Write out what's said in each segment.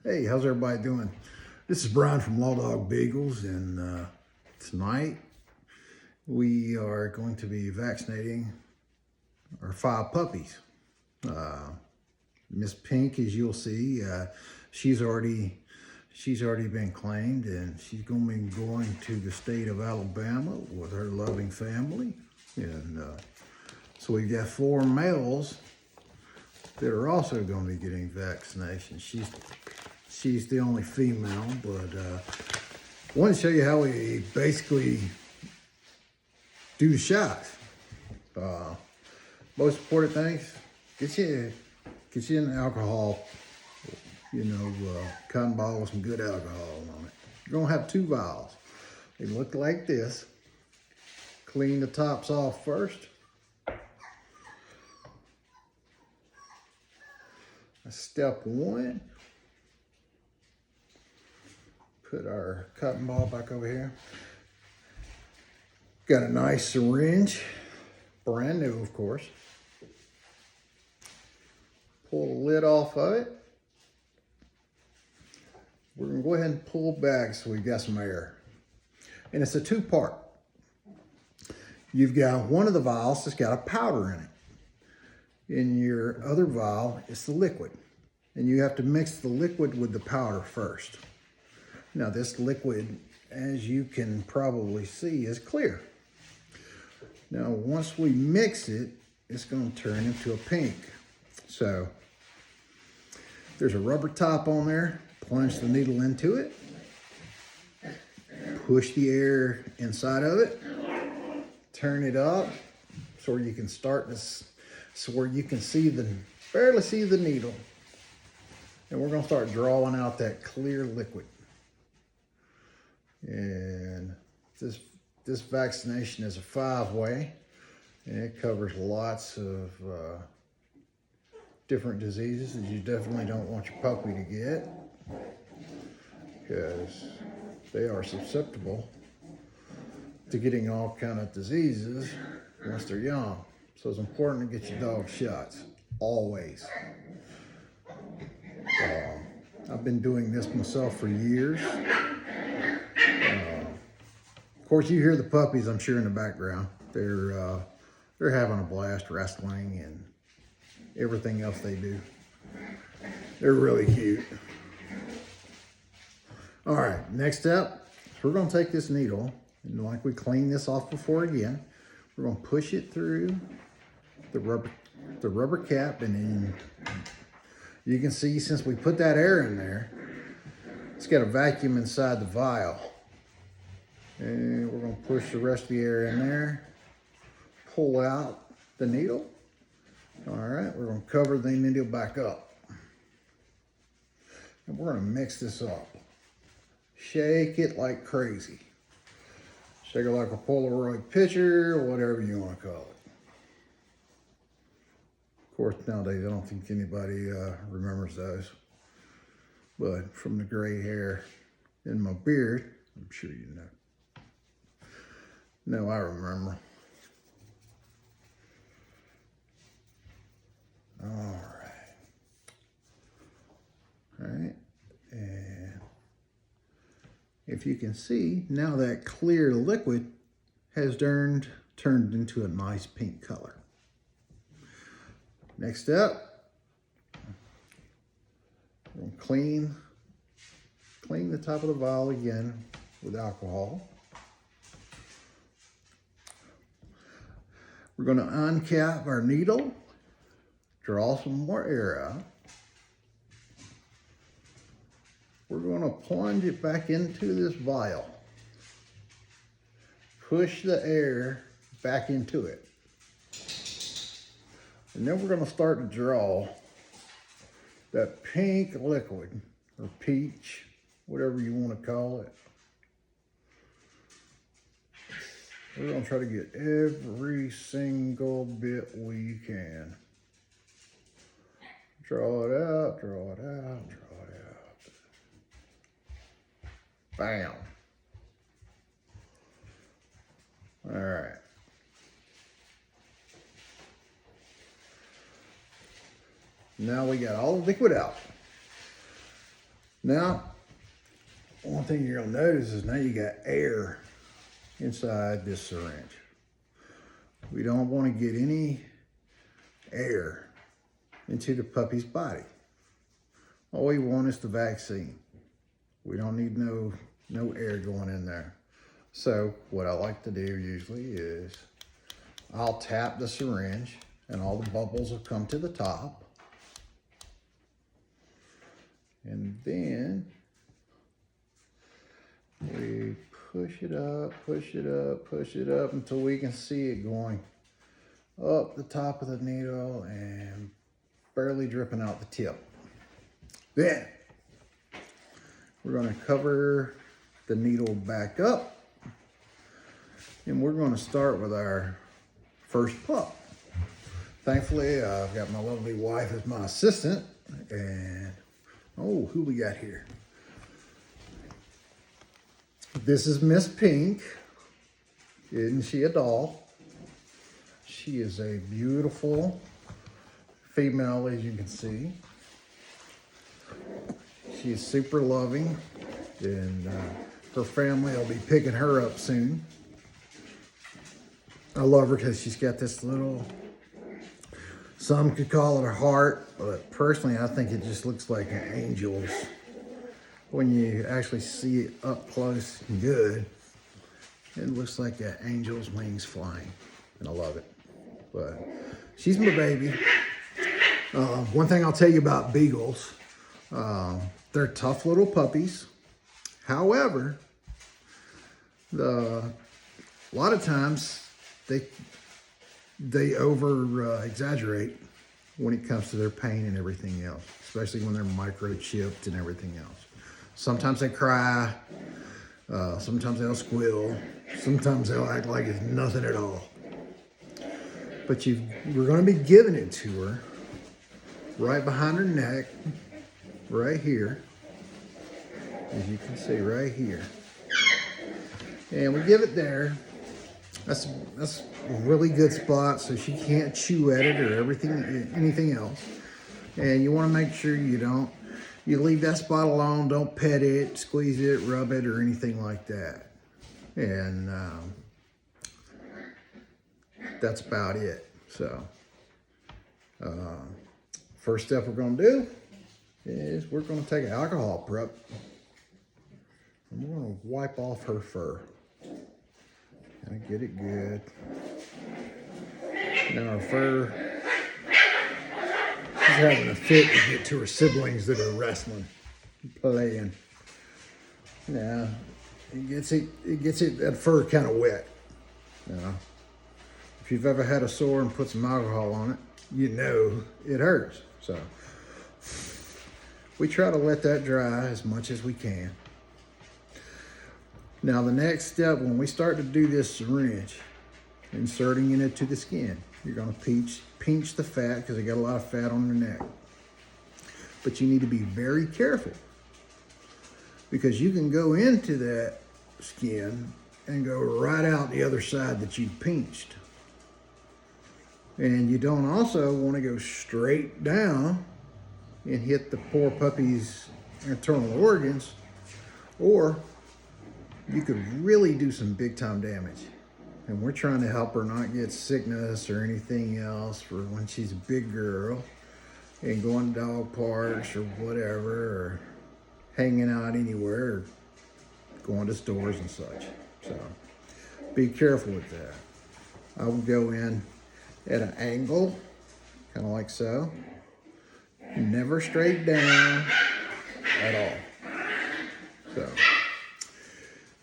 Hey, how's everybody doing? This is Brian from Law Dog Beagles, and tonight we are going to be vaccinating our 5 puppies. Miss Pink, as you'll see, she's already been claimed, and she's going to be going to the state of Alabama with her loving family. And so we've got 4 males that are also going to be getting vaccination. She's the only female, but I want to show you how we basically do the shots. Most important things, get you an alcohol, cotton bottle with some good alcohol on it. You're gonna have 2 vials. They look like this. Clean the tops off first. That's step 1. Put our cotton ball back over here. Got a nice syringe, brand new, of course. Pull the lid off of it. We're gonna go ahead and pull back so we've got some air. And it's a 2-part. You've got one of the vials that's got a powder in it. In your other vial, it's the liquid. And you have to mix the liquid with the powder first. Now this liquid, as you can probably see, is clear. Now once we mix it, it's going to turn into a pink. So there's a rubber top on there. Plunge the needle into it. Push the air inside of it. Turn it up so you can start this, so where you can barely see the needle. And we're going to start drawing out that clear liquid. And this vaccination is a 5-way, and it covers lots of different diseases that you definitely don't want your puppy to get, because they are susceptible to getting all kind of diseases once they're young. So it's important to get your dog shots, always. I've been doing this myself for years. Of course, you hear the puppies, I'm sure, in the background. They're having a blast wrestling and everything else they do. They're really cute. All right, next step, we're going to take this needle, and like we cleaned this off before again, we're going to push it through the rubber cap, and then you can see, since we put that air in there, it's got a vacuum inside the vial. And we're going to push the rest of the air in there, pull out the needle. All right, we're going to cover the needle back up. And we're going to mix this up. Shake it like crazy. Shake it like a Polaroid picture, or whatever you want to call it. Of course, nowadays I don't think anybody remembers those. But from the gray hair in my beard, I'm sure you know. No, I remember. All right, and if you can see, now that clear liquid has turned into a nice pink color. Next step, we'll clean the top of the vial again with alcohol. We're going to uncap our needle, draw some more air out. We're going to plunge it back into this vial. Push the air back into it. And then we're going to start to draw that pink liquid, or peach, whatever you want to call it. We're going to try to get every single bit we can. Draw it out, draw it out, draw it out. Bam. All right. Now we got all the liquid out. Now, one thing you're gonna notice is now you got air inside this syringe. We don't want to get any air into the puppy's body. All we want is the vaccine. We don't need no air going in there. So what I like to do usually is I'll tap the syringe and all the bubbles will come to the top. And then we push it up, push it up, push it up until we can see it going up the top of the needle and barely dripping out the tip. Then we're going to cover the needle back up and we're going to start with our first pup. Thankfully, I've got my lovely wife as my assistant. And oh, who we got here? This is Miss Pink. Isn't she a doll? She is a beautiful female, as you can see. She is super loving, and her family will be picking her up soon. I love her because she's got this little, some could call it a heart, but personally I think it just looks like an angel's. When you actually see it up close and good, it looks like an angel's wings flying, and I love it. But she's my baby. One thing I'll tell you about beagles, they're tough little puppies. However, a lot of times they over exaggerate when it comes to their pain and everything else, especially when they're microchipped and everything else. Sometimes they cry, sometimes they'll squeal, sometimes they'll act like it's nothing at all. But we're going to be giving it to her right behind her neck, right here, as you can see right here. And we give it there. That's a really good spot so she can't chew at it or anything else. And you want to make sure you leave that spot alone. Don't pet it, squeeze it, rub it, or anything like that. And that's about it. So first step we're going to do is we're going to take an alcohol prep and we're going to wipe off her fur. Kind of get it good. Now her fur, she's having a fit to get to her siblings that are wrestling, playing. Now it gets that fur kind of wet. Now, if you've ever had a sore and put some alcohol on it, you know it hurts. So we try to let that dry as much as we can. Now the next step, when we start to do this syringe, inserting it into the skin, you're going to pinch the fat because they got a lot of fat on their neck. But you need to be very careful because you can go into that skin and go right out the other side that you pinched. And you don't also want to go straight down and hit the poor puppy's internal organs, or you could really do some big time damage. And we're trying to help her not get sickness or anything else for when she's a big girl and going to dog parks or whatever, or hanging out anywhere, or going to stores and such. So be careful with that. I would go in at an angle, kind of like so. Never straight down at all. So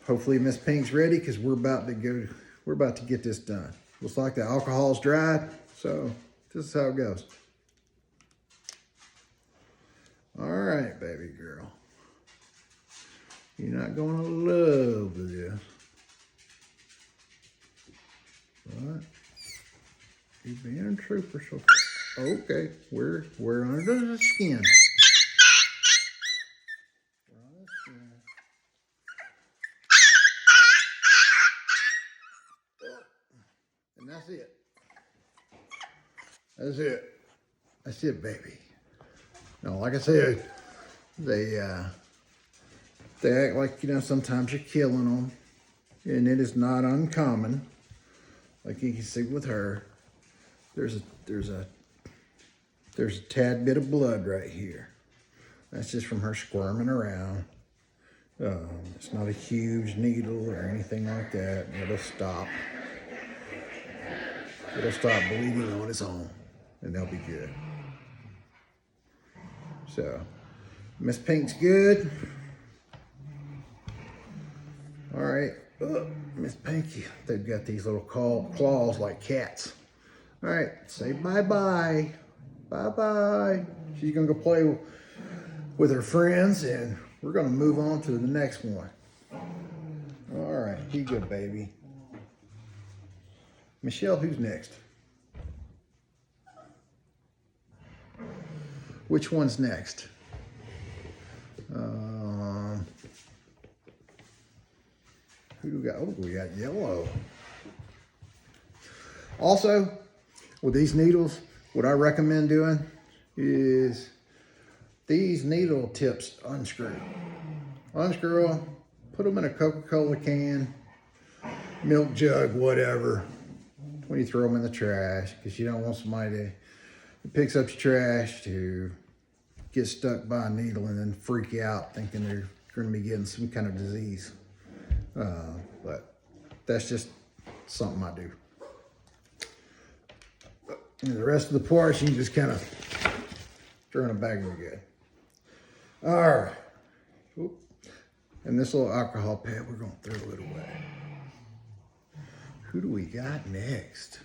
hopefully Miss Pink's ready because we're about to get this done. Looks like the alcohol's dried, so this is how it goes. All right, baby girl. You're not gonna love this. But you're being a trooper so far. Okay, we're under the skin. And that's it. That's it. That's it, baby. Now, like I said, They act like, you know, sometimes you're killing them, and it is not uncommon. Like you can see with her, there's a tad bit of blood right here. That's just from her squirming around. It's not a huge needle or anything like that. It'll stop. It'll stop bleeding on its own, and they'll be good. So, Miss Pink's good. All right, Miss Pinky, they've got these little claws like cats. All right, say bye-bye. Bye-bye. She's gonna go play with her friends, and we're gonna move on to the next one. All right, here you go, baby. Michelle, who's next? Which one's next? Who do we got? Oh, we got yellow. Also, with these needles, what I recommend doing is these needle tips unscrew. Unscrew them, put them in a Coca-Cola can, milk jug, whatever, when you throw them in the trash, because you don't want somebody who picks up your trash to get stuck by a needle and then freak out thinking they're going to be getting some kind of disease. But that's just something I do. And the rest of the parts, you can just kind of throw in a bag and you're good. All right. Oop. And this little alcohol pad, we're going to throw it away. Who do we got next?